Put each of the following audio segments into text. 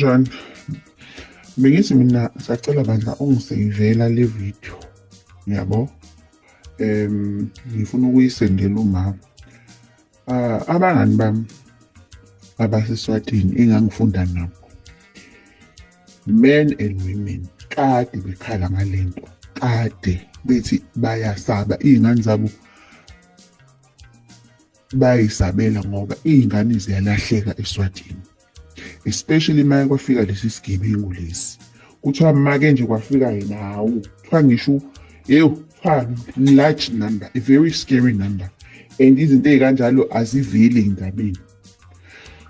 Kunjani? Bengithi mina sacela bandla ungiseyivela le video. Yabo? Ngifuna ukuyisendela umama. Abangani bami abaseSwatini engangifunda nabo. Men and women kade bekhala ngalento. Kade bethi bayasaba izingane zabo bayisabela ngoba izingane ziyalahleka eSwatini. Especially uma kwafika lesi sigebengu lesi. Kuthiwa make nje kwafika yena hawu. Kuthiwa ngisho large number, a very scary number. And izinto ezikanjalo aziveli endabeni.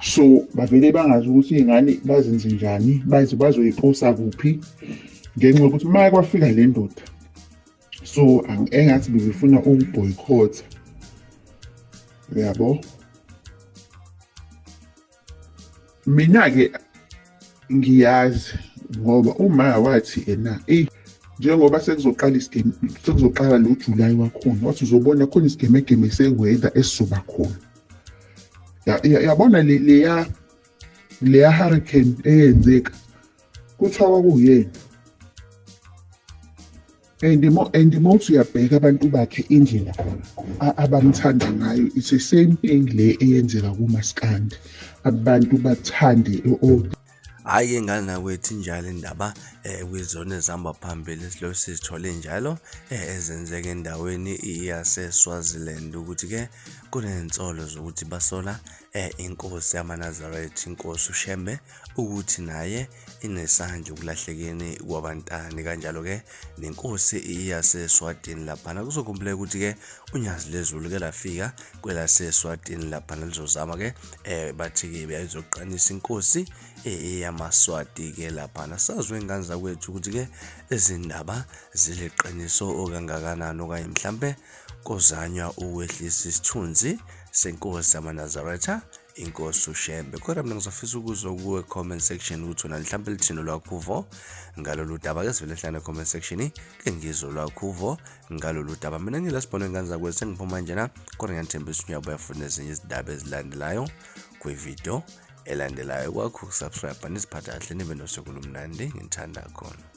So bavele bangazi ukuthi izingane bazenze njani, bazoyiposa kuphi ngenxa yokuthi uma kwafika le ndoda. So engathi befuna ukuboycott. Yabo? Mina ke ngiyazi ngoba uma wathi ena njengoba sekuzoqala isigeme, sekuzoqala lo July wakhona, wathi uzobona khona isigemegeme seweather esizoba khona. Yabona leya hurricane eyenzeka kuthiwa kuyena. And most uyabheka abantu bakhe indlela abamthanda ngayo, it's the same thing le eyenzeka kuMaskandi. Abantu bathande Hayi ngana kwethu njalo indaba kwizona ezihamba phambili esilo sithole njalo ezenzeka endaweni yaseSwaziland ukuthi ke kunensolo zokuthi basola inkosi yamaNazaretha, inkosi uShembe, ukuthi naye inesandla ukulahlekeni kwabantani. Kanjalo ke nenkosi yaseSwatini laphana kuzokhumbula ukuthi ke unyazi lezulu ke lafika kwelaseSwatini laphana lizozama ke bathi ke bayizoqanisa inkosi yamaswati ke laphana. Sazwe ingane zakwethu ukuthi ke izindaba zileqiniso okangakanani okanye mhlambe kozanywa ukwehlisa isithunzi senkosi yamaNazaretha, inkosi uShembe. Kodwa mina ngizofisa ukuzwa kuwe comment section ukuthi wena mhlambe lithini lwakho ngalolu daba. Ke sivele hlana comment section ke ngizwe lwakho ngalolu daba. Mina ngilasibona ingane zakwethu sengiphuma njena kodwa ngiyathembisa uyabuya yafuna ezinye izindaba ezilandelayo kwivideo elandelayo. Kwakho subscribe nisiphatha kahle nibe nosuku olumnandi. Ngithanda khona.